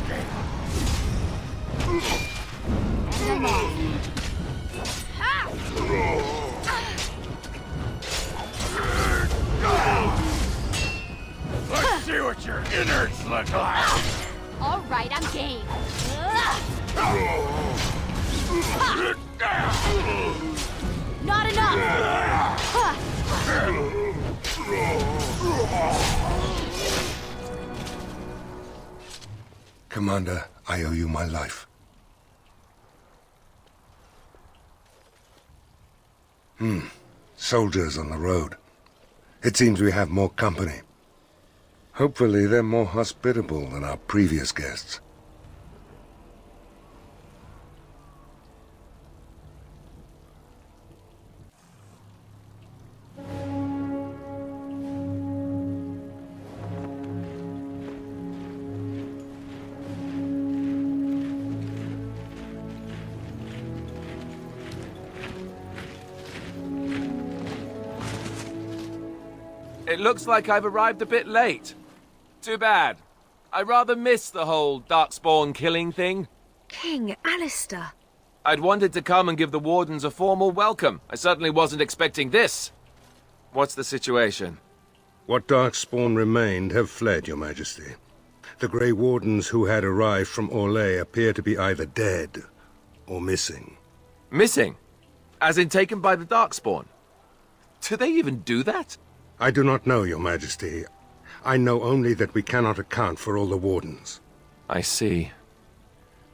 talking. And I'm off. Let's see what your innards look like. All right, I'm game. Not enough. Commander, I owe you my life. Soldiers on the road. It seems we have more company. Hopefully they're more hospitable than our previous guests. It looks like I've arrived a bit late. Too bad. I rather missed the whole Darkspawn killing thing. King Alistair. I'd wanted to come and give the Wardens a formal welcome. I certainly wasn't expecting this. What's the situation? What Darkspawn remained have fled, Your Majesty. The Grey Wardens who had arrived from Orlais appear to be either dead or missing. Missing? As in taken by the Darkspawn? Do they even do that? I do not know, Your Majesty. I know only that we cannot account for all the Wardens. I see.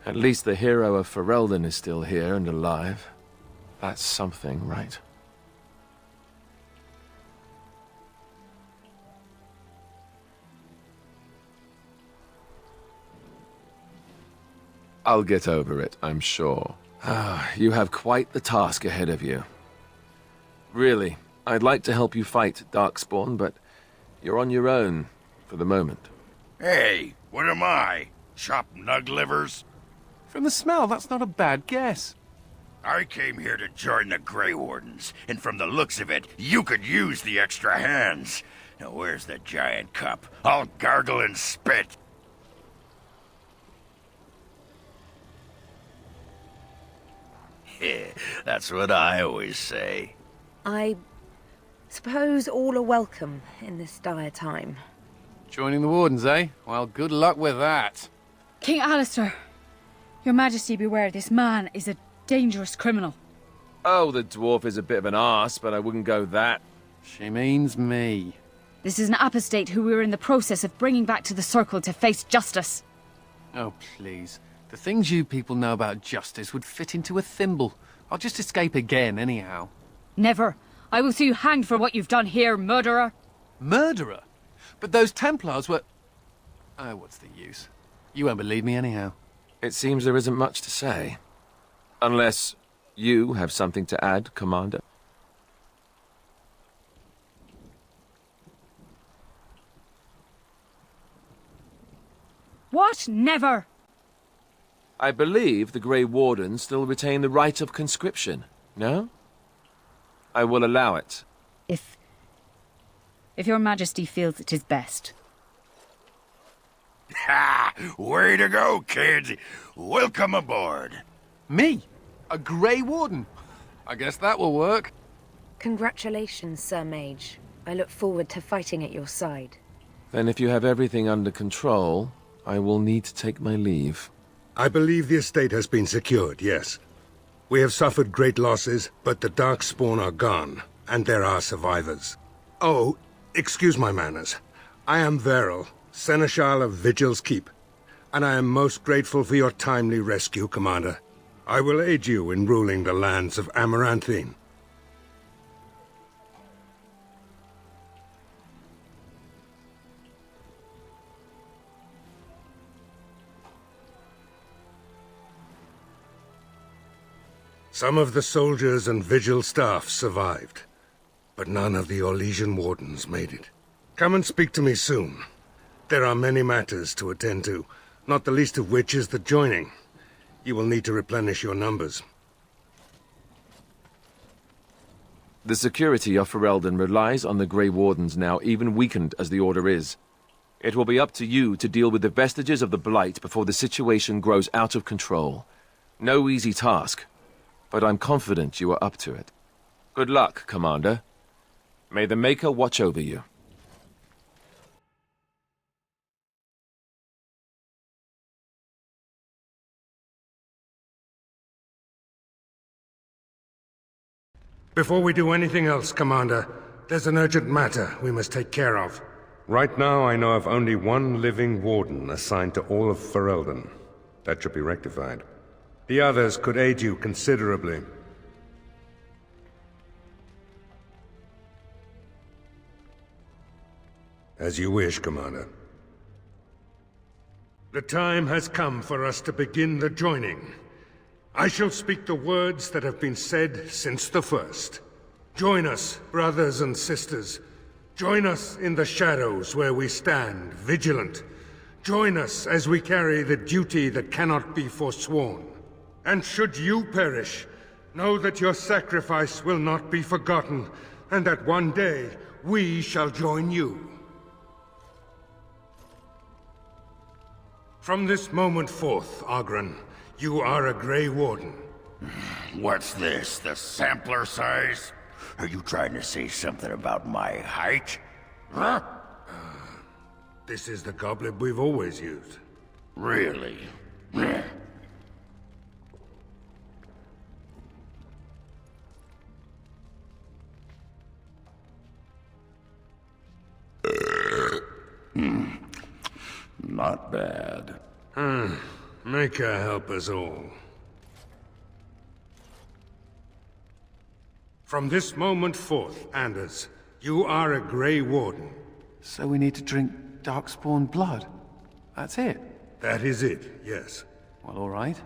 At least the hero of Ferelden is still here and alive. That's something, right? I'll get over it, I'm sure. Ah, you have quite the task ahead of you. Really, I'd like to help you fight Darkspawn, but you're on your own for the moment. Hey, what am I? Chopped nug livers? From the smell, that's not a bad guess. I came here to join the Grey Wardens, and from the looks of it, you could use the extra hands. Now where's the giant cup? I'll gargle and spit. That's what I always say. I suppose all are welcome in this dire time. Joining the Wardens, eh? Well, good luck with that. King Alistair, Your Majesty beware, this man is a dangerous criminal. Oh, the dwarf is a bit of an arse, but I wouldn't go that. She means me. This is an apostate who we're in the process of bringing back to the Circle to face justice. Oh, please. The things you people know about justice would fit into a thimble. I'll just escape again, anyhow. Never. I will see you hanged for what you've done here, murderer. Murderer? But those Templars were... Oh, what's the use? You won't believe me anyhow. It seems there isn't much to say. Unless you have something to add, Commander. What? Never! I believe the Grey Wardens still retain the right of conscription, no? I will allow it. If Your Majesty feels it is best. Ha! Way to go, kid! Welcome aboard. Me? A Grey Warden? I guess that will work. Congratulations, Sir Mage. I look forward to fighting at your side. Then if you have everything under control, I will need to take my leave. I believe the estate has been secured, yes. We have suffered great losses, but the Darkspawn are gone, and there are survivors. Oh, excuse my manners. I am Veril, Seneschal of Vigil's Keep, and I am most grateful for your timely rescue, Commander. I will aid you in ruling the lands of Amaranthine. Some of the soldiers and Vigil staff survived, but none of the Orlesian Wardens made it. Come and speak to me soon. There are many matters to attend to, not the least of which is the joining. You will need to replenish your numbers. The security of Ferelden relies on the Grey Wardens now, even weakened as the Order is. It will be up to you to deal with the vestiges of the Blight before the situation grows out of control. No easy task, but I'm confident you are up to it. Good luck, Commander. May the Maker watch over you. Before we do anything else, Commander, there's an urgent matter we must take care of. Right now, I know of only one living warden assigned to all of Ferelden. That should be rectified. The others could aid you considerably. As you wish, Commander. The time has come for us to begin the joining. I shall speak the words that have been said since the first. Join us, brothers and sisters. Join us in the shadows where we stand, vigilant. Join us as we carry the duty that cannot be forsworn. And should you perish, know that your sacrifice will not be forgotten, and that one day we shall join you. From this moment forth, Oghren, you are a Grey Warden. What's this, the sampler size? Are you trying to say something about my height? Huh? This is the goblet we've always used. Really? Not bad. Maker help us all. From this moment forth, Anders, you are a Grey Warden. So we need to drink Darkspawn blood? That's it? That is it, yes. Well, all right.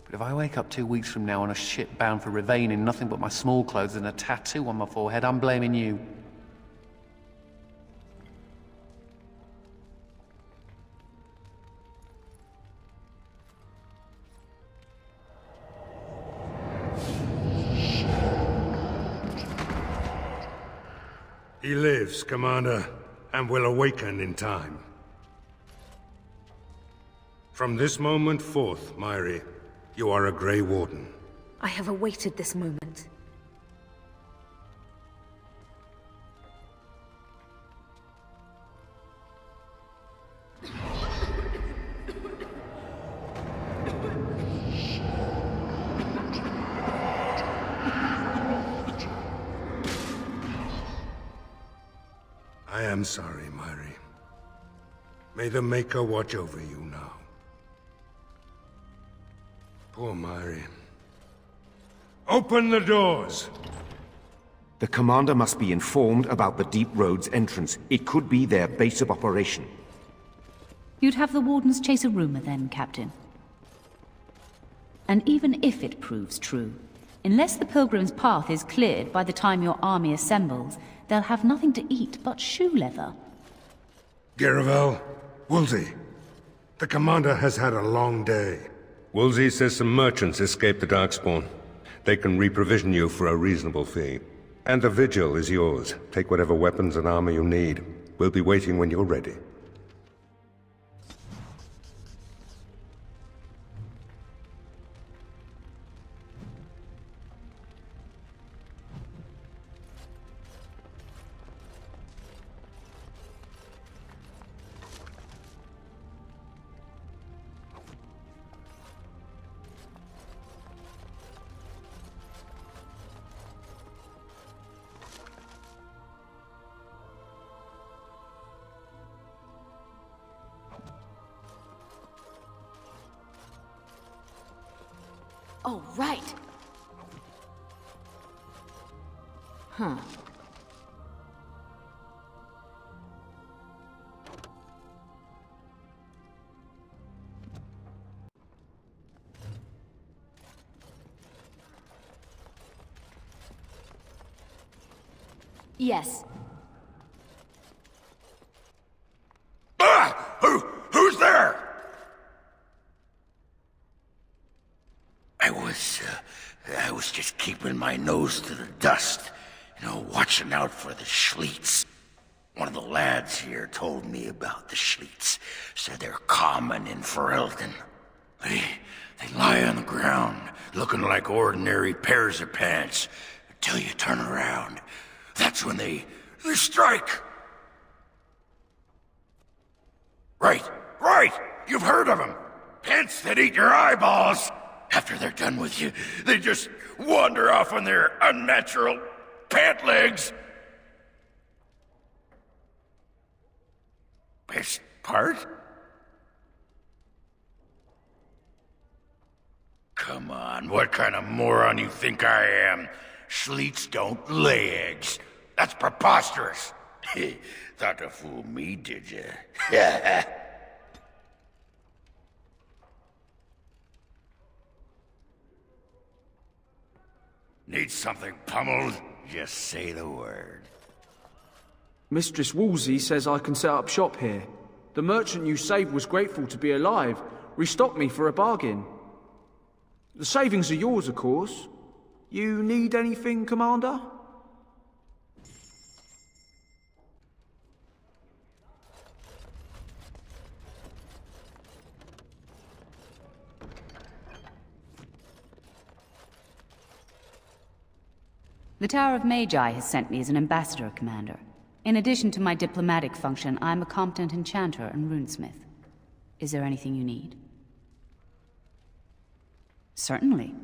But if I wake up 2 weeks from now on a ship bound for Rivain in nothing but my small clothes and a tattoo on my forehead, I'm blaming you. He lives, Commander, and will awaken in time. From this moment forth, Myri, you are a Grey Warden. I have awaited this moment. I am sorry, Myri. May the Maker watch over you now. Poor Myri. Open the doors! The commander must be informed about the Deep Road's entrance. It could be their base of operation. You'd have the Wardens chase a rumor then, Captain. And even if it proves true, unless the Pilgrim's path is cleared by the time your army assembles, they'll have nothing to eat but shoe leather. Garavel, Woolsey, the commander has had a long day. Woolsey says some merchants escaped the Darkspawn. They can reprovision you for a reasonable fee. And the vigil is yours. Take whatever weapons and armor you need. We'll be waiting when you're ready. Oh, right. Huh. Yes. Ah! Who's there? I was just keeping my nose to the dust, watching out for the Schleets. One of the lads here told me about the Schliets. Said they're common in Ferelden. They lie on the ground, looking like ordinary pairs of pants, until you turn around. That's when they strike. Right! You've heard of them. Pants that eat your eyeballs. After they're done with you, they just wander off on their unnatural pant legs. Best part? Come on, what kind of moron you think I am? Schliets don't lay eggs. That's preposterous. Thought to fool me, did you? Need something pummeled? Just say the word. Mistress Woolsey says I can set up shop here. The merchant you saved was grateful to be alive, restocked me for a bargain. The savings are yours, of course. You need anything, Commander? The Tower of Magi has sent me as an ambassador, Commander. In addition to my diplomatic function, I'm a competent enchanter and runesmith. Is there anything you need? Certainly.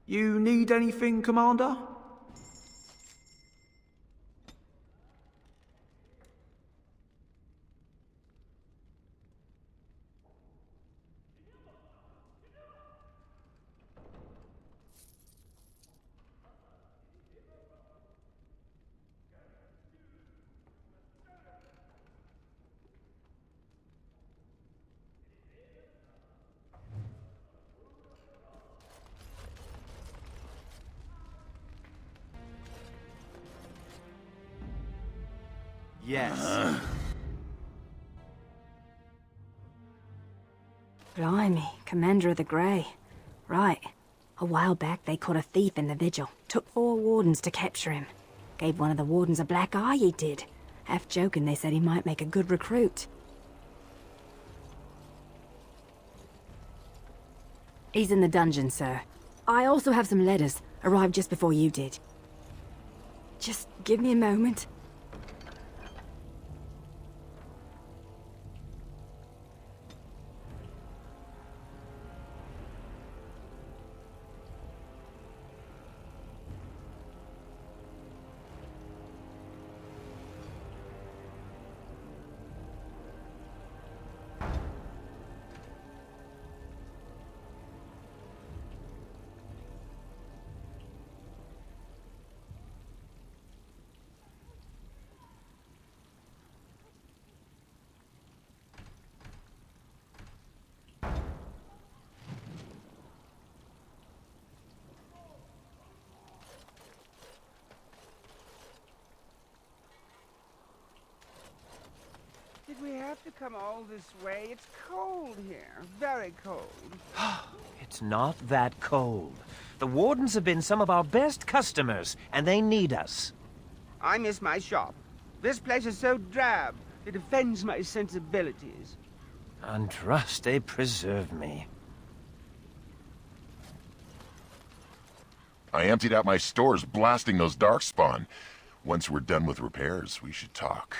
You need anything, Commander? Yes. Blimey, Commander of the Grey. Right. A while back they caught a thief in the vigil. Took 4 wardens to capture him. Gave one of the wardens a black eye, he did. Half joking, they said he might make a good recruit. He's in the dungeon, sir. I also have some letters. Arrived just before you did. Just give me a moment. Did we have to come all this way? It's cold here. Very cold. It's not that cold. The wardens have been some of our best customers, and they need us. I miss my shop. This place is so drab. It offends my sensibilities. Andraste preserve me. I emptied out my stores blasting those darkspawn. Once we're done with repairs, we should talk.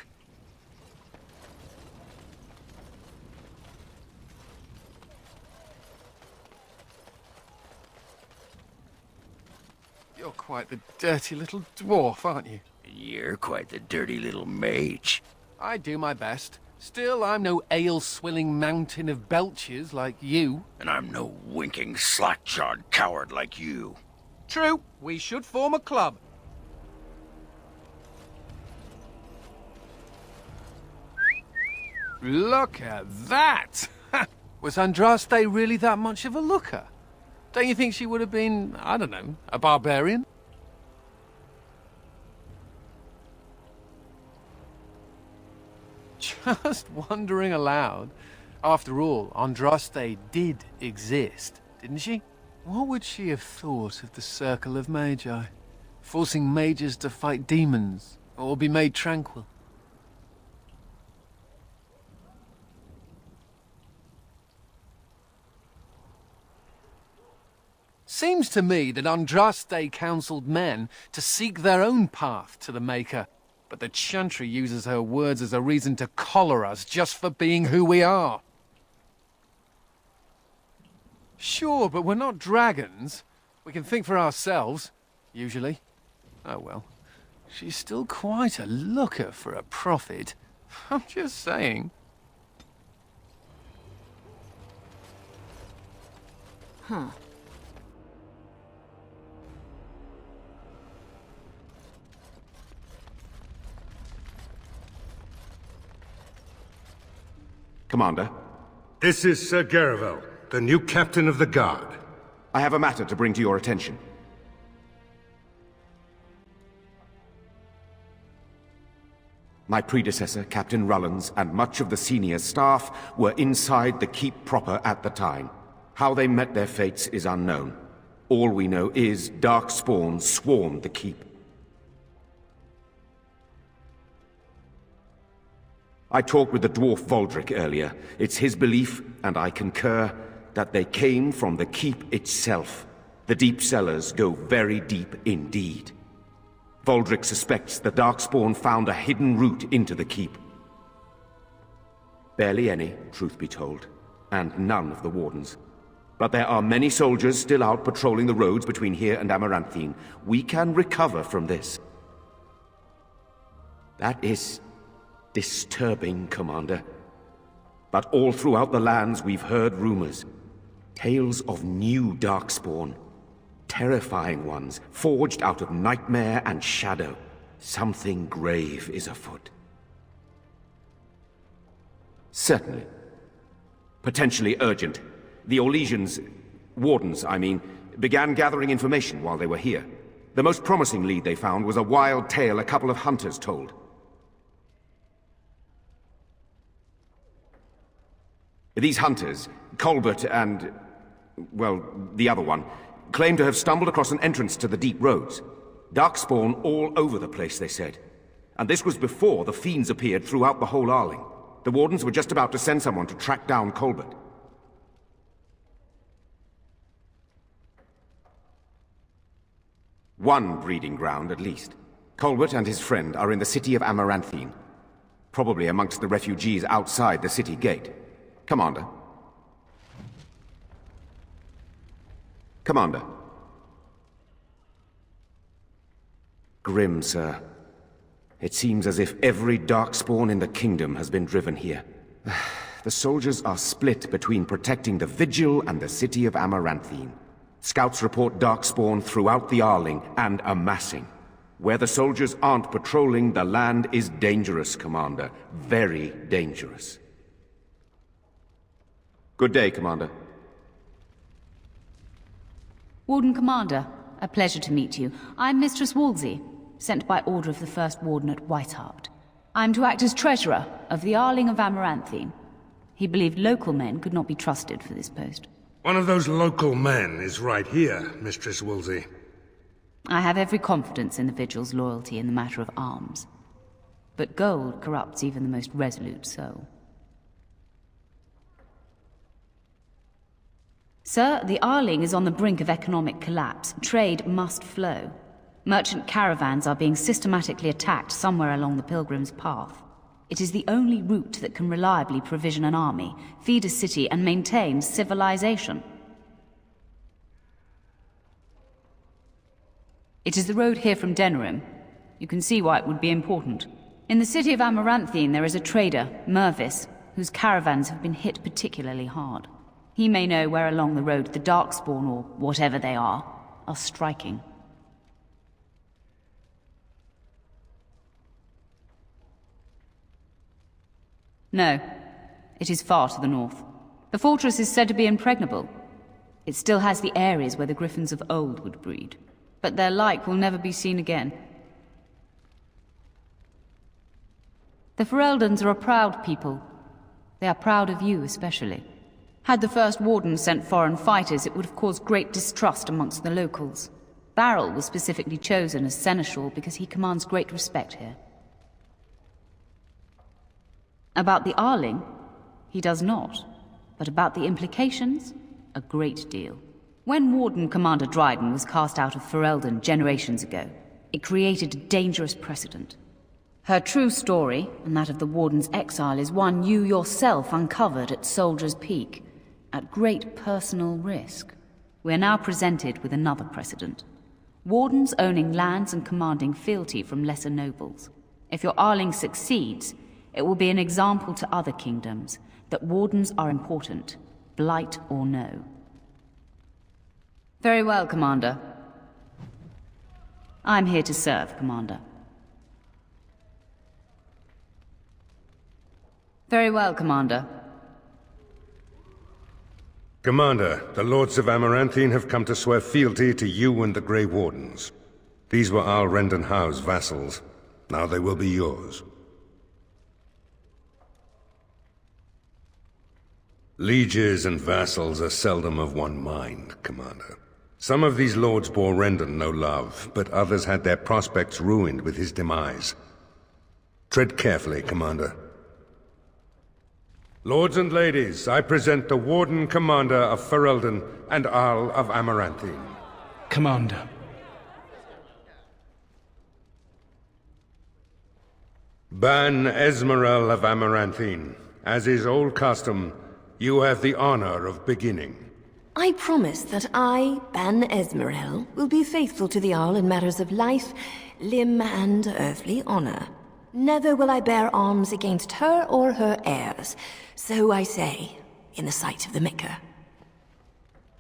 You're quite the dirty little dwarf, aren't you? You're quite the dirty little mage. I do my best. Still, I'm no ale-swilling mountain of belches like you. And I'm no winking, slack-jawed coward like you. True. We should form a club. Look at that! Was Andraste really that much of a looker? Don't you think she would have been, I don't know, a barbarian? Just wondering aloud. After all, Andraste did exist, didn't she? What would she have thought of the Circle of Magi? Forcing mages to fight demons, or be made tranquil? Seems to me that Andraste counseled men to seek their own path to the Maker, but the Chantry uses her words as a reason to collar us just for being who we are. Sure, but we're not dragons. We can think for ourselves, usually. Oh well. She's still quite a looker for a prophet. I'm just saying. Huh. Commander? This is Sir Garavel, the new captain of the guard. I have a matter to bring to your attention. My predecessor, Captain Rullans, and much of the senior staff were inside the keep proper at the time. How they met their fates is unknown. All we know is Darkspawn swarmed the keep. I talked with the dwarf Voldric earlier. It's his belief, and I concur, that they came from the keep itself. The deep cellars go very deep indeed. Voldric suspects the Darkspawn found a hidden route into the keep. Barely any, truth be told, and none of the wardens. But there are many soldiers still out patrolling the roads between here and Amaranthine. We can recover from this. That is disturbing, Commander. But all throughout the lands we've heard rumors. Tales of new Darkspawn. Terrifying ones, forged out of nightmare and shadow. Something grave is afoot. Certainly. Potentially urgent. The Orlesians, wardens, I mean, began gathering information while they were here. The most promising lead they found was a wild tale a couple of hunters told. These hunters, Colbert and, well, the other one, claim to have stumbled across an entrance to the deep roads. Darkspawn all over the place, they said. And this was before the fiends appeared throughout the whole Arling. The wardens were just about to send someone to track down Colbert. One breeding ground, at least. Colbert and his friend are in the city of Amaranthine. Probably amongst the refugees outside the city gate. Commander. Commander. Grim, sir. It seems as if every Darkspawn in the kingdom has been driven here. The soldiers are split between protecting the Vigil and the city of Amaranthine. Scouts report Darkspawn throughout the Arling and amassing. Where the soldiers aren't patrolling, the land is dangerous, Commander. Very dangerous. Good day, Commander. Warden Commander, a pleasure to meet you. I'm Mistress Wolsey, sent by order of the First Warden at Whiteheart. I'm to act as treasurer of the Arling of Amaranthine. He believed local men could not be trusted for this post. One of those local men is right here, Mistress Wolsey. I have every confidence in the Vigil's loyalty in the matter of arms. But gold corrupts even the most resolute soul. Sir, the Arling is on the brink of economic collapse. Trade must flow. Merchant caravans are being systematically attacked somewhere along the Pilgrim's Path. It is the only route that can reliably provision an army, feed a city, and maintain civilization. It is the road here from Denerim. You can see why it would be important. In the city of Amaranthine there is a trader, Mervis, whose caravans have been hit particularly hard. He may know where along the road the Darkspawn, or whatever they are striking. No, It is far to the north. The fortress is said to be impregnable. It still has the areas where the griffins of old would breed, but their like will never be seen again. The Fereldans are a proud people. They are proud of you especially. Had the first warden sent foreign fighters, it would have caused great distrust amongst the locals. Barrel was specifically chosen as seneschal because he commands great respect here. About the Arling, he does not. But about the implications, a great deal. When Warden Commander Dryden was cast out of Ferelden generations ago, it created a dangerous precedent. Her true story, and that of the Warden's exile, is one you yourself uncovered at Soldier's Peak, at great personal risk. We are now presented with another precedent. Wardens owning lands and commanding fealty from lesser nobles. If your Arling succeeds, it will be an example to other kingdoms that wardens are important, blight or no. Very well, Commander. I'm here to serve, Commander. Very well, Commander. Commander, the Lords of Amaranthine have come to swear fealty to you and the Grey Wardens. These were Al Rendenhau's vassals. Now they will be yours. Lieges and vassals are seldom of one mind, Commander. Some of these lords bore Rendon no love, but others had their prospects ruined with his demise. Tread carefully, Commander. Lords and ladies, I present the Warden Commander of Ferelden and Arl of Amaranthine. Commander. Ban Esmeralda of Amaranthine, as is old custom, you have the honor of beginning. I promise that I, Ban Esmerel, will be faithful to the Arl in matters of life, limb, and earthly honor. Never will I bear arms against her or her heirs. So I say, in the sight of the Maker.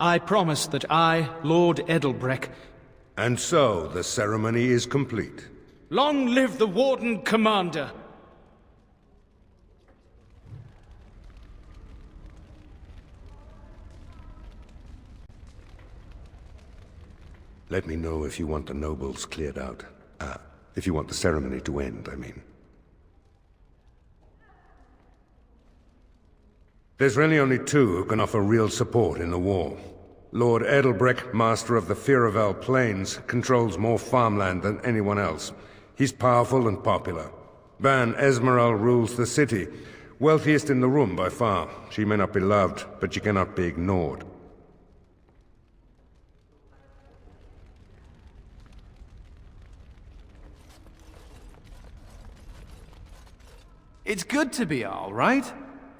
I promise that I, Lord Edelbreck... And so, the ceremony is complete. Long live the Warden Commander! Let me know if you want the nobles cleared out. If you want the ceremony to end, I mean. There's really only two who can offer real support in the war. Lord Edelbreck, master of the Firavel Plains, controls more farmland than anyone else. He's powerful and popular. Ban Esmeralda rules the city. Wealthiest in the room by far. She may not be loved, but she cannot be ignored. It's good to be Arl, right?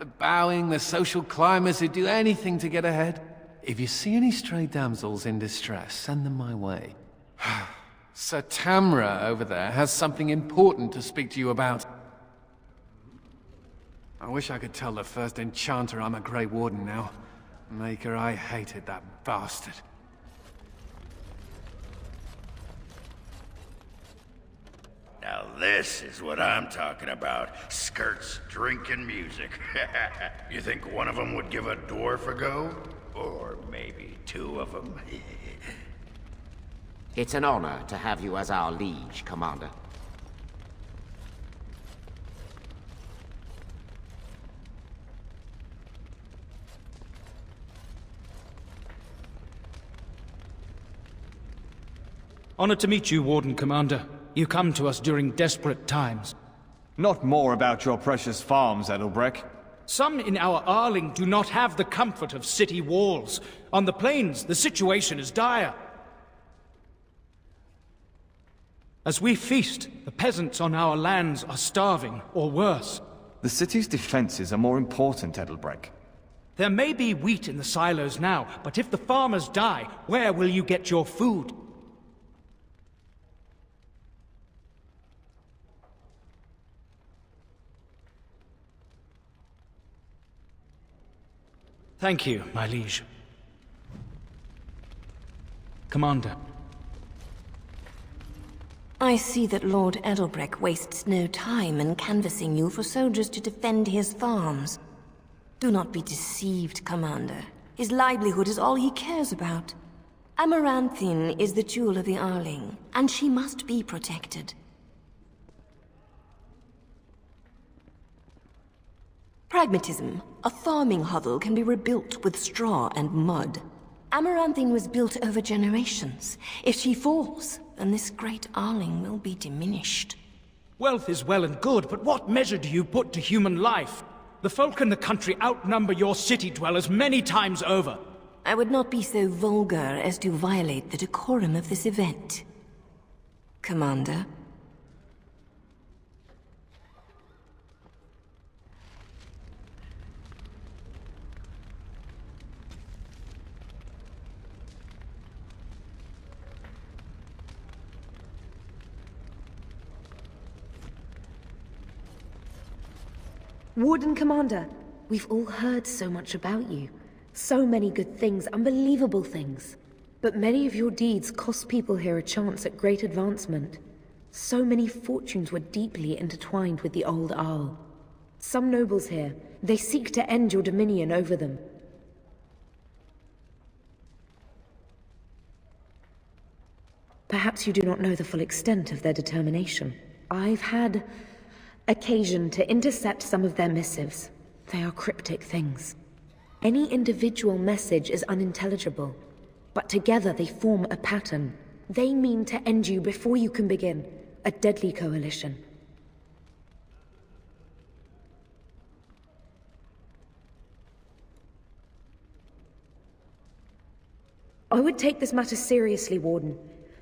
The bowing, the social climbers who do anything to get ahead. If you see any stray damsels in distress, send them my way. Sir Tamra over there has something important to speak to you about. I wish I could tell the first enchanter I'm a Grey Warden now. Maker, I hated that bastard. Now this is what I'm talking about. Skirts, drink, and music. You think one of them would give a dwarf a go? Or maybe two of them? It's an honor to have you as our liege, Commander. Honored to meet you, Warden Commander. You come to us during desperate times. Not more about your precious farms, Edelbreck. Some in our Arling do not have the comfort of city walls. On the plains, the situation is dire. As we feast, the peasants on our lands are starving, or worse. The city's defenses are more important, Edelbreck. There may be wheat in the silos now, but if the farmers die, where will you get your food? Thank you, my liege. Commander. I see that Lord Edelbreck wastes no time in canvassing you for soldiers to defend his farms. Do not be deceived, Commander. His livelihood is all he cares about. Amaranthine is the jewel of the Arling, and she must be protected. Pragmatism. A farming hovel can be rebuilt with straw and mud. Amaranthine was built over generations. If she falls, then this great Arling will be diminished. Wealth is well and good, but what measure do you put to human life? The folk in the country outnumber your city dwellers many times over. I would not be so vulgar as to violate the decorum of this event. Commander? Warden Commander, we've all heard so much about you. So many good things, unbelievable things. But many of your deeds cost people here a chance at great advancement. So many fortunes were deeply intertwined with the old Arl. Some nobles here, they seek to end your dominion over them. Perhaps you do not know the full extent of their determination. I've had occasion to intercept some of their missives. They are cryptic things. Any individual message is unintelligible, but together they form a pattern. They mean to end you before you can begin. A deadly coalition. I would take this matter seriously, Warden.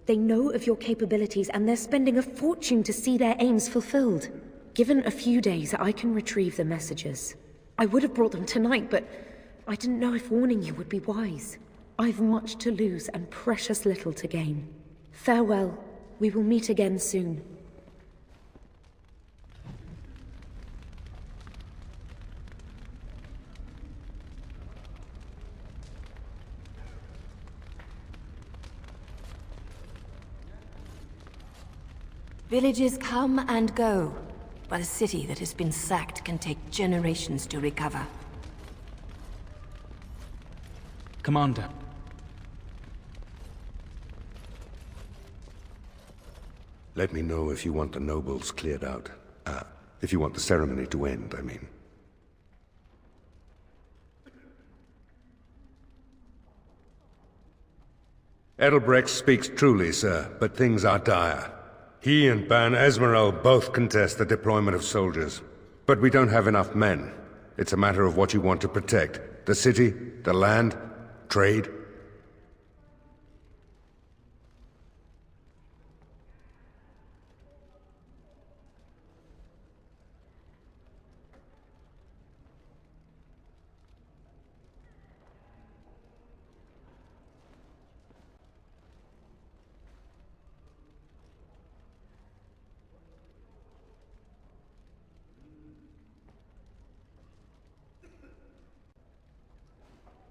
They know of your capabilities and they're spending a fortune to see their aims fulfilled. Given a few days, I can retrieve the messages. I would have brought them tonight, but I didn't know if warning you would be wise. I've much to lose and precious little to gain. Farewell. We will meet again soon. Villages come and go, but a city that has been sacked can take generations to recover. Commander. Let me know if you want the nobles cleared out. If you want the ceremony to end, I mean. Edelbrecht speaks truly, sir, but things are dire. He and Ban Esmeralda both contest the deployment of soldiers. But we don't have enough men. It's a matter of what you want to protect. The city, the land, trade.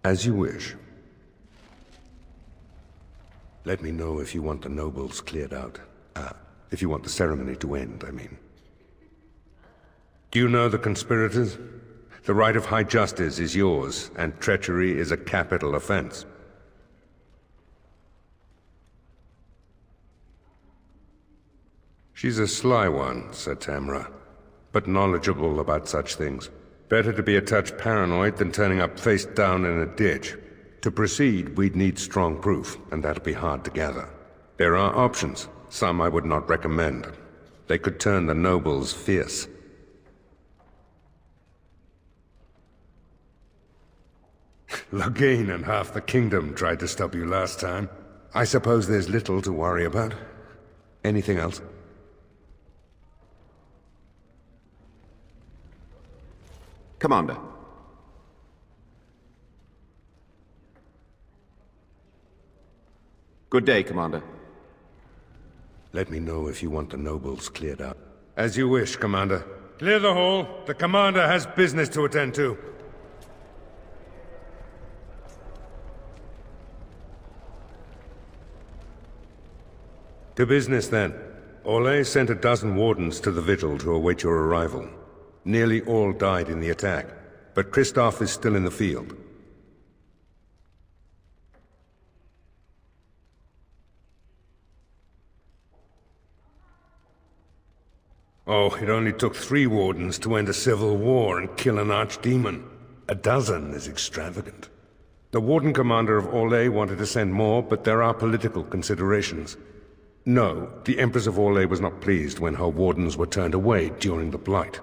As you wish. Let me know if you want the nobles cleared out. If you want the ceremony to end, I mean. Do you know the conspirators? The right of high justice is yours, and treachery is a capital offense. She's a sly one, said Tamra, but knowledgeable about such things. Better to be a touch paranoid than turning up face down in a ditch. To proceed, we'd need strong proof, and that'll be hard to gather. There are options, some I would not recommend. They could turn the nobles fierce. Loghain and half the kingdom tried to stop you last time. I suppose there's little to worry about. Anything else? Commander. Good day, Commander. Let me know if you want the nobles cleared out. As you wish, Commander. Clear the hall. The Commander has business to attend to. To business, then. Orlais sent a dozen wardens to the vigil to await your arrival. Nearly all died in the attack. but Kristoff is still in the field. Oh, it only took 3 wardens to end a civil war and kill an archdemon. A dozen is extravagant. The warden commander of Orlais wanted to send more, but there are political considerations. No, the Empress of Orlais was not pleased when her wardens were turned away during the Blight.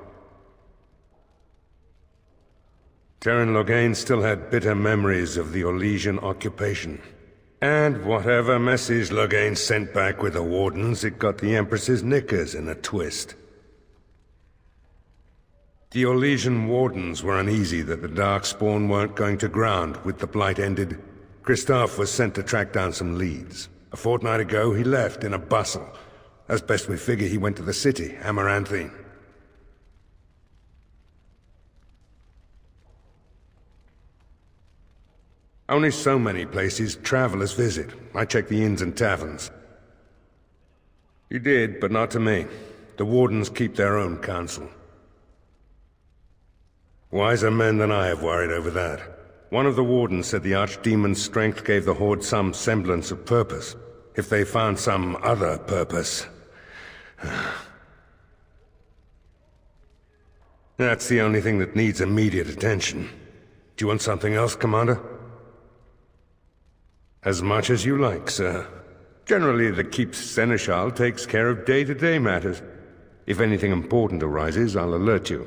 Terran Loghain still had bitter memories of the Orlesian occupation. And whatever message Loghain sent back with the wardens, it got the Empress's knickers in a twist. The Orlesian wardens were uneasy that the Darkspawn weren't going to ground with the Blight ended. Kristoff was sent to track down some leads. A fortnight ago, he left in a bustle. As best we figure, he went to the city, Amaranthine. Only so many places travelers visit. I check the inns and taverns. You did, but not to me. The wardens keep their own counsel. Wiser men than I have worried over that. One of the wardens said the archdemon's strength gave the Horde some semblance of purpose. If they found some other purpose... That's the only thing that needs immediate attention. Do you want something else, Commander? As much as you like, sir. Generally, the Keep's Seneschal takes care of day-to-day matters. If anything important arises, I'll alert you.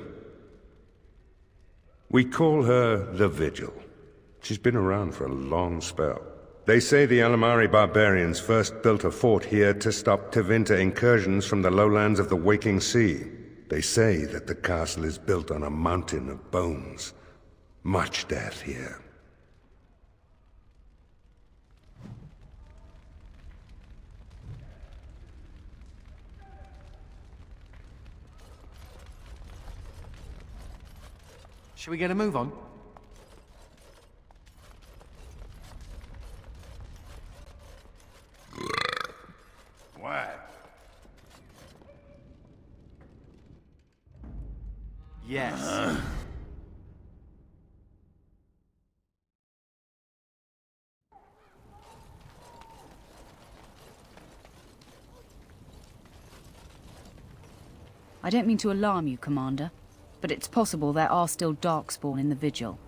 We call her the Vigil. She's been around for a long spell. They say the Alamari barbarians first built a fort here to stop Tevinter incursions from the lowlands of the Waking Sea. They say that the castle is built on a mountain of bones. Much death here. Shall we get a move on? What? Yes. I don't mean to alarm you, Commander, but it's possible there are still Darkspawn in the Vigil.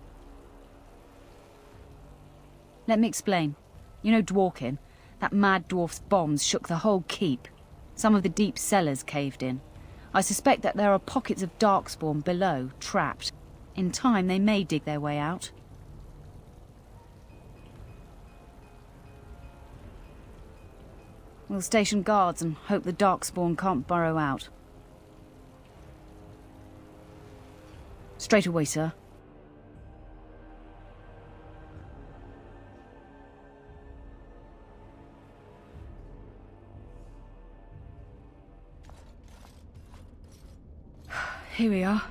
Let me explain. You know Dworkin? That mad dwarf's bombs shook the whole keep. Some of the deep cellars caved in. I suspect that there are pockets of Darkspawn below, trapped. In time, they may dig their way out. We'll station guards and hope the Darkspawn can't burrow out. Straight away, sir. Here we are.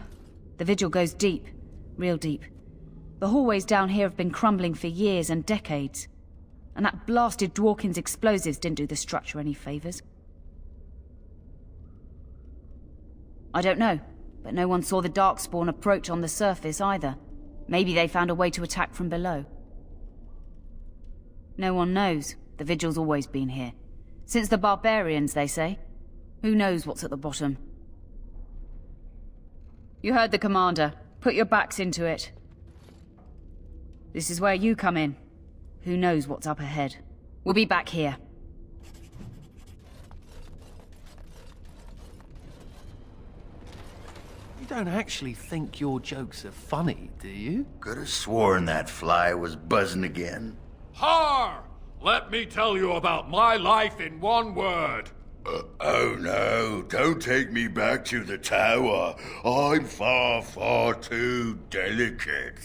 The Vigil goes deep. Real deep. The hallways down here have been crumbling for years and decades. And that blasted Dworkin's explosives didn't do the structure any favors. I don't know, but no one saw the Darkspawn approach on the surface either. Maybe they found a way to attack from below. No one knows. The Vigil's always been here. Since the barbarians, they say. Who knows what's at the bottom? You heard the commander. Put your backs into it. This is where you come in. Who knows what's up ahead? We'll be back here. You don't actually think your jokes are funny, do you? Could have sworn that fly was buzzing again. Har! Let me tell you about my life in one word. Oh no, don't take me back to the tower. I'm far, far too delicate.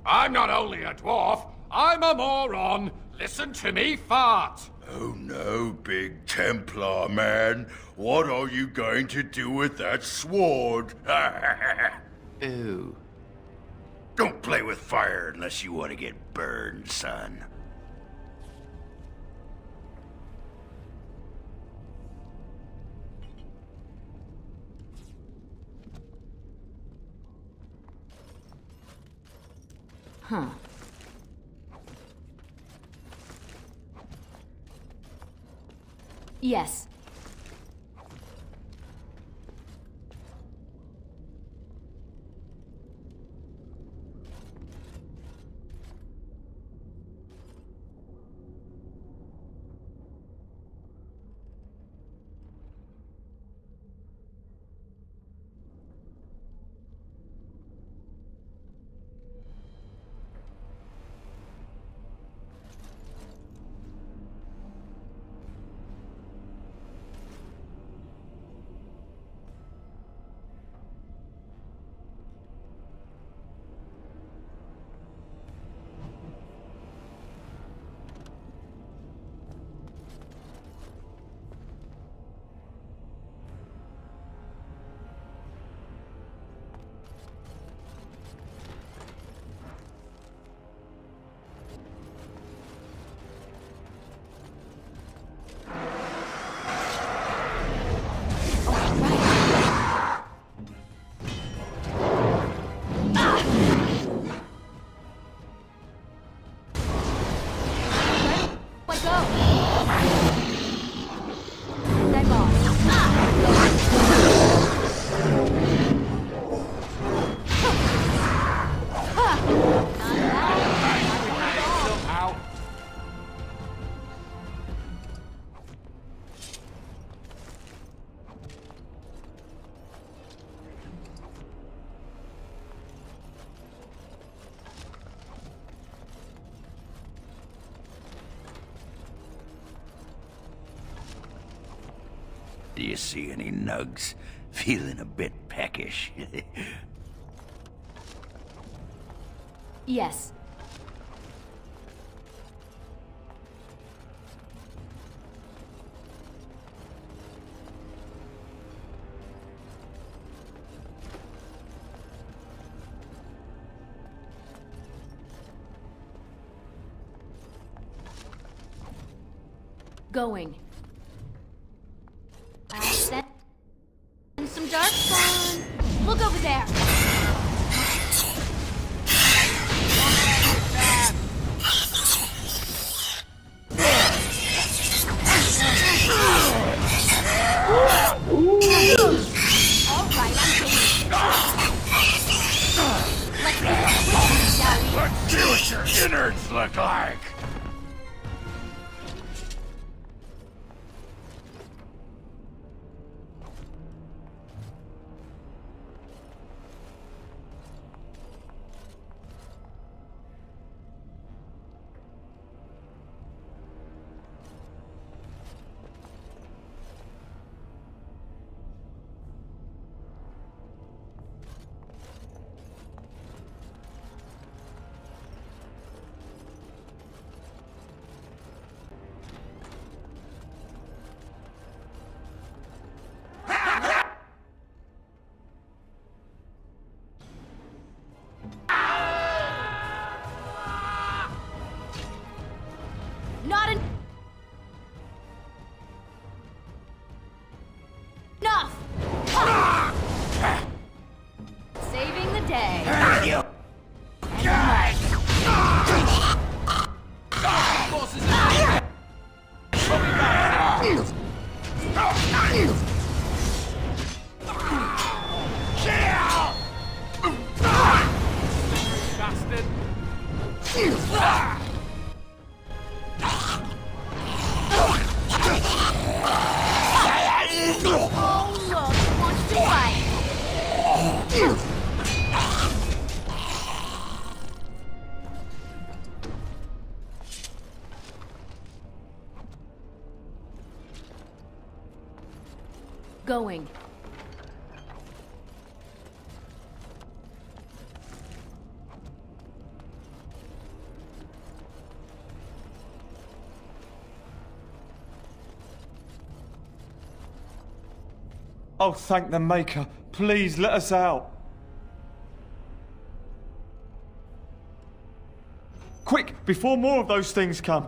I'm not only a dwarf, I'm a moron. Listen to me fart. Oh no, Big Templar man. What are you going to do with that sword? Ew. Don't play with fire unless you want to get burned, son. Huh. Yes. Do you see any nugs? Feeling a bit peckish. Yes. Going. Send some darkspawn. Look over there. All right, I'm taking it. Let's see what your innards look like. Not enough. Saving the day. Oh, look, he wants to fight. Going. Oh, thank the Maker. Please let us out. Quick, before more of those things come.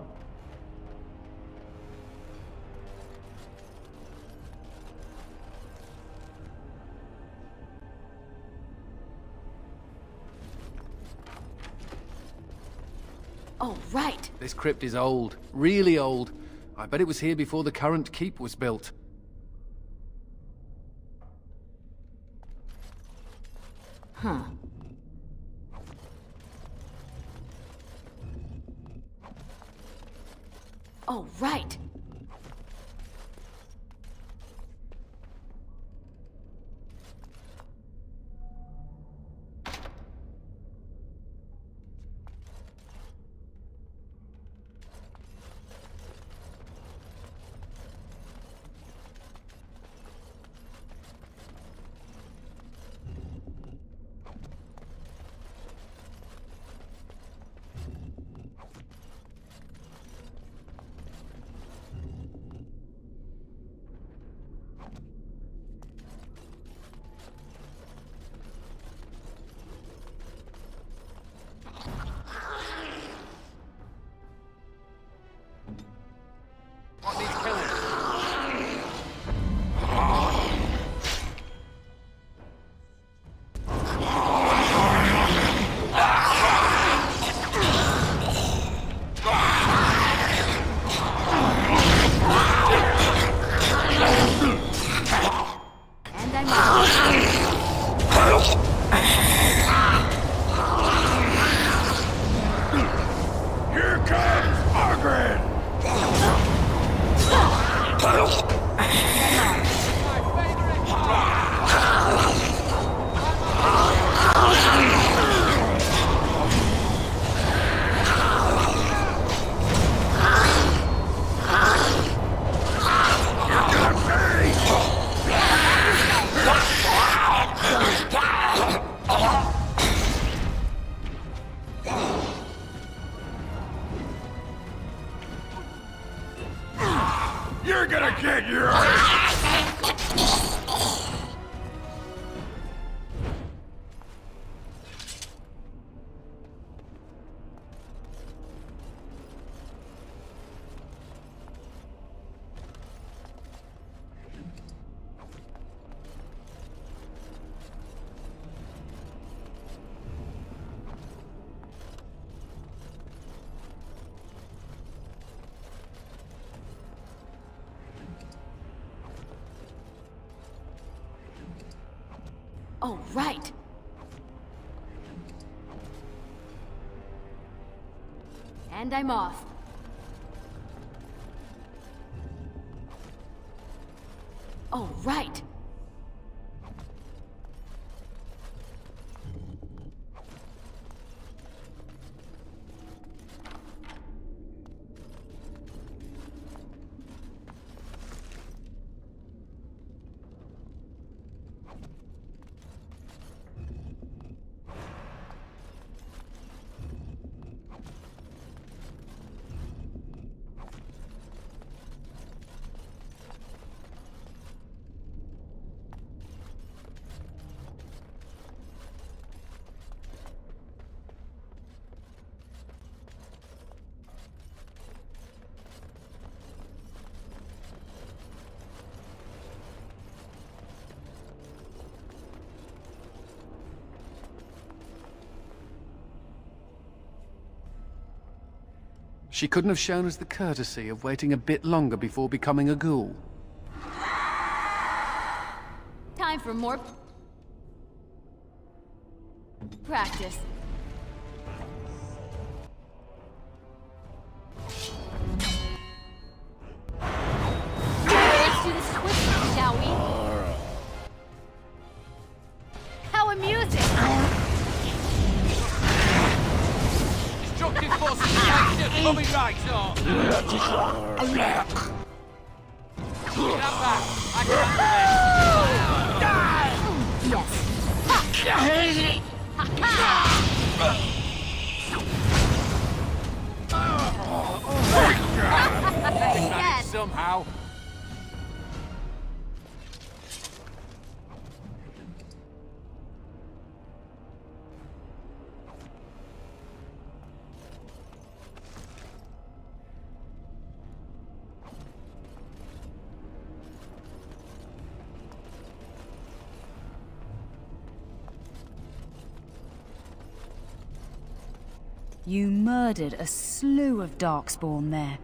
Oh, right. This crypt is old. Really old. I bet it was here before the current keep was built. Huh. Oh, right. What needs killing? And I'm Here comes Margaret! You're gonna get your... Oh, right. And I'm off. Oh, right. She couldn't have shown us the courtesy of waiting a bit longer before becoming a ghoul. Time for more practice. Let's do this quickly, shall we? How amusing! Destructive forces coming right on! Get that back! I can handle this! Yes! Somehow. You murdered a slew of Darkspawn there.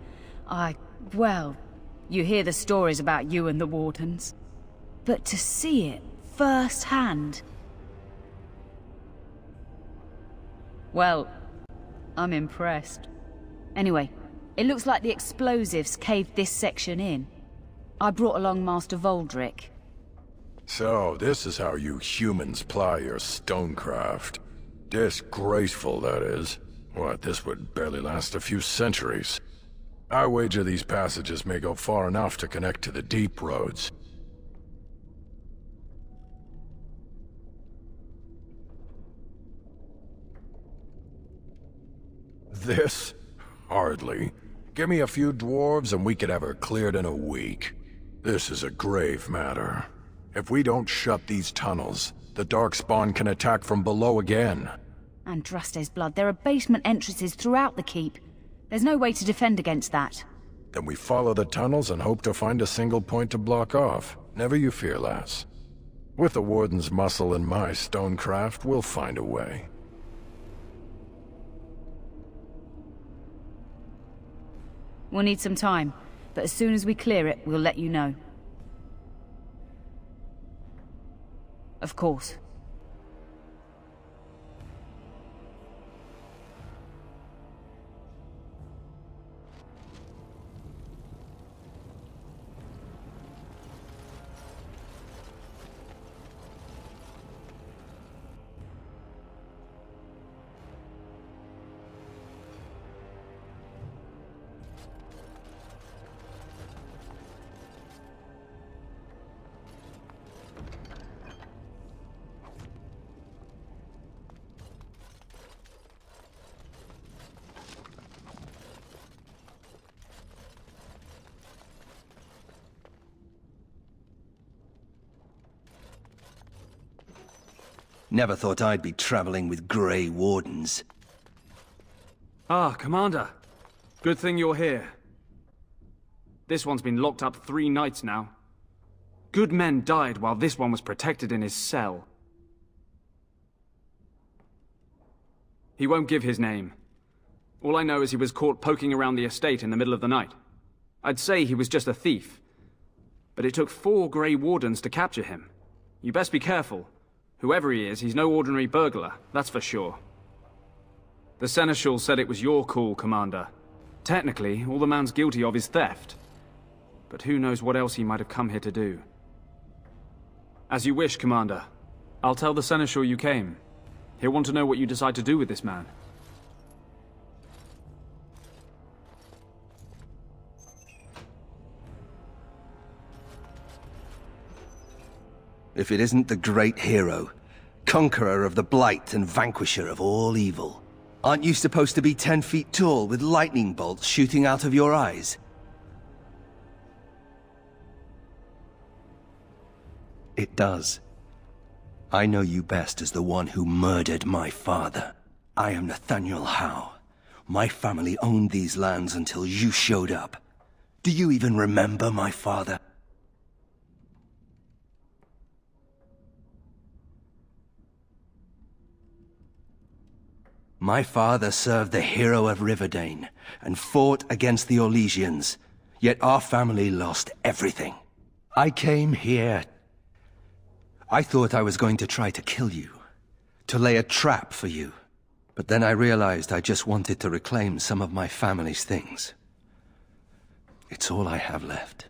Well, you hear the stories about you and the Wardens. But to see it firsthand... Well, I'm impressed. Anyway, it looks like the explosives caved this section in. I brought along Master Voldrick. So, this is how you humans ply your stonecraft. Disgraceful, that is. What, this would barely last a few centuries. I wager these passages may go far enough to connect to the deep roads. This? Hardly. Give me a few dwarves and we could have her cleared in a week. This is a grave matter. If we don't shut these tunnels, the Darkspawn can attack from below again. Andraste's blood, there are basement entrances throughout the keep. There's no way to defend against that. Then we follow the tunnels and hope to find a single point to block off. Never you fear, lass. With the Warden's muscle and my stonecraft, we'll find a way. We'll need some time, but as soon as we clear it, we'll let you know. Of course. Never thought I'd be traveling with Grey Wardens. Ah, Commander. Good thing you're here. This one's been locked up 3 nights now. Good men died while this one was protected in his cell. He won't give his name. All I know is he was caught poking around the estate in the middle of the night. I'd say he was just a thief. But it took 4 Grey Wardens to capture him. You best be careful. Whoever he is, he's no ordinary burglar, that's for sure. The Seneschal said it was your call, Commander. Technically, all the man's guilty of is theft. But who knows what else he might have come here to do. As you wish, Commander. I'll tell the Seneschal you came. He'll want to know what you decide to do with this man. If it isn't the great hero, conqueror of the Blight and vanquisher of all evil. Aren't you supposed to be 10 feet tall with lightning bolts shooting out of your eyes? It does. I know you best as the one who murdered my father. I am Nathaniel Howe. My family owned these lands until you showed up. Do you even remember my father? My father served the hero of Riverdane and fought against the Orlesians, yet our family lost everything. I came here. I thought I was going to try to kill you, to lay a trap for you. But then I realized I just wanted to reclaim some of my family's things. It's all I have left.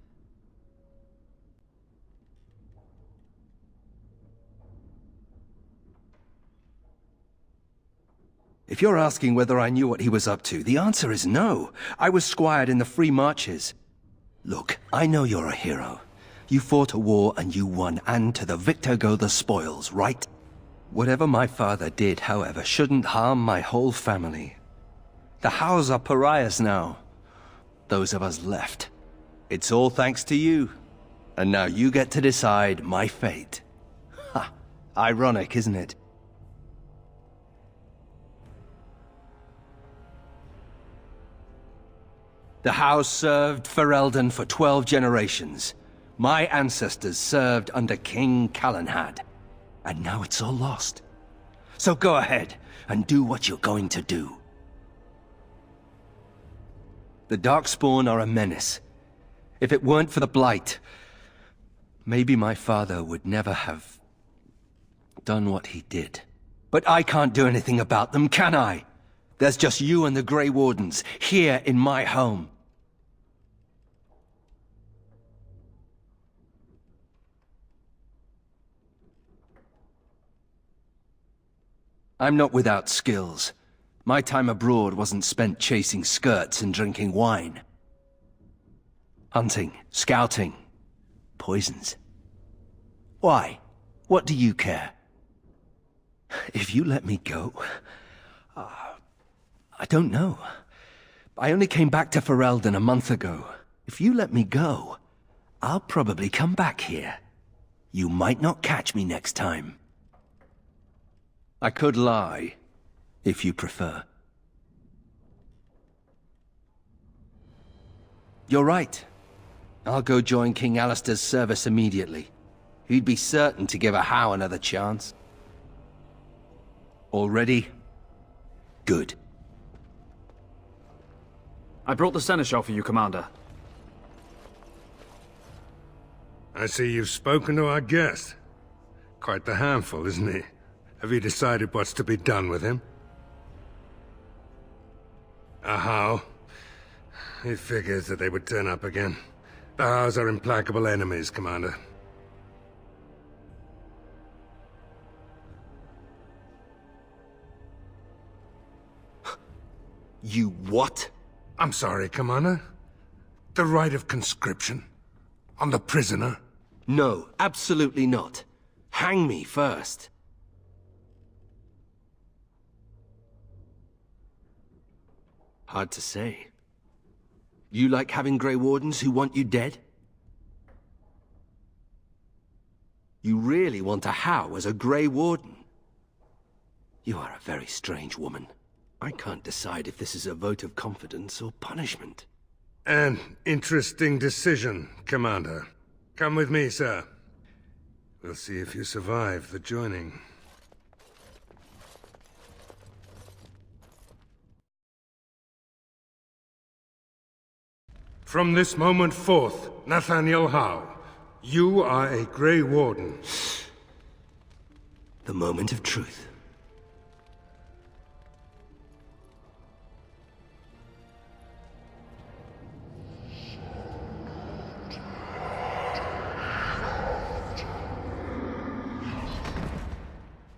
If you're asking whether I knew what he was up to, the answer is no. I was squired in the Free Marches. Look, I know you're a hero. You fought a war and you won, and to the victor go the spoils, right? Whatever my father did, however, shouldn't harm my whole family. The Howes are pariahs now. Those of us left. It's all thanks to you. And now you get to decide my fate. Ha! Ironic, isn't it? The house served Ferelden for 12 generations. My ancestors served under King Calenhad. And now it's all lost. So go ahead and do what you're going to do. The Darkspawn are a menace. If it weren't for the Blight, maybe my father would never have done what he did. But I can't do anything about them, can I? There's just you and the Grey Wardens, here in my home. I'm not without skills. My time abroad wasn't spent chasing skirts and drinking wine. Hunting, scouting, poisons. Why? What do you care? If you let me go... I don't know. I only came back to Ferelden a month ago. If you let me go, I'll probably come back here. You might not catch me next time. I could lie, if you prefer. You're right. I'll go join King Alistair's service immediately. He'd be certain to give a Howe another chance. Already? Good. I brought the seneschal for you, Commander. I see you've spoken to our guest. Quite the handful, isn't he? Have you decided what's to be done with him? A Howe? It figures that they would turn up again. The Howes are implacable enemies, Commander. You what? I'm sorry, Commander. The right of conscription? On the prisoner? No, absolutely not. Hang me first. Hard to say. You like having Grey Wardens who want you dead? You really want a Howe as a Grey Warden? You are a very strange woman. I can't decide if this is a vote of confidence or punishment. An interesting decision, Commander. Come with me, sir. We'll see if you survive the joining. From this moment forth, Nathaniel Howe, you are a Grey Warden. The moment of truth.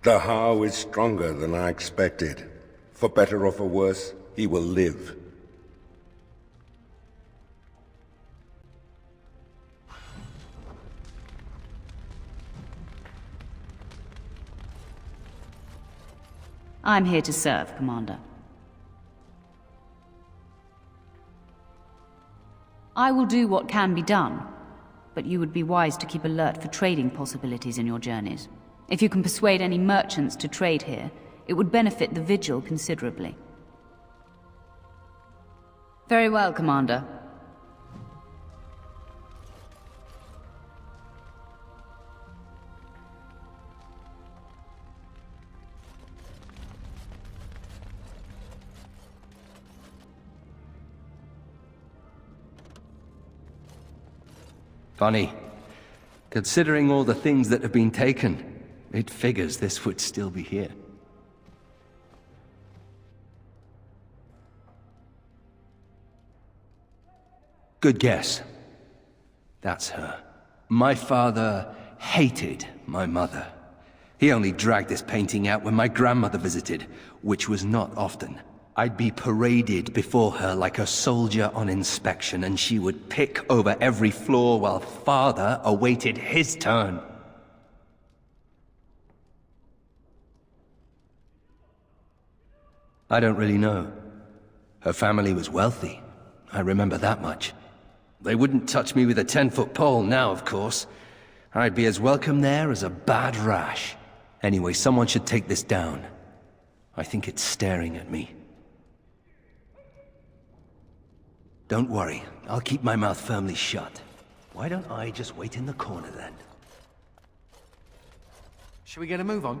The Howe is stronger than I expected. For better or for worse, he will live. I'm here to serve, Commander. I will do what can be done, but you would be wise to keep alert for trading possibilities in your journeys. If you can persuade any merchants to trade here, it would benefit the Vigil considerably. Very well, Commander. Funny. Considering all the things that have been taken, it figures this would still be here. Good guess. That's her. My father hated my mother. He only dragged this painting out when my grandmother visited, which was not often. I'd be paraded before her like a soldier on inspection, and she would pick over every flaw while father awaited his turn. I don't really know. Her family was wealthy. I remember that much. They wouldn't touch me with a 10-foot pole now, of course. I'd be as welcome there as a bad rash. Anyway, someone should take this down. I think it's staring at me. Don't worry, I'll keep my mouth firmly shut. Why don't I just wait in the corner then? Shall we get a move on?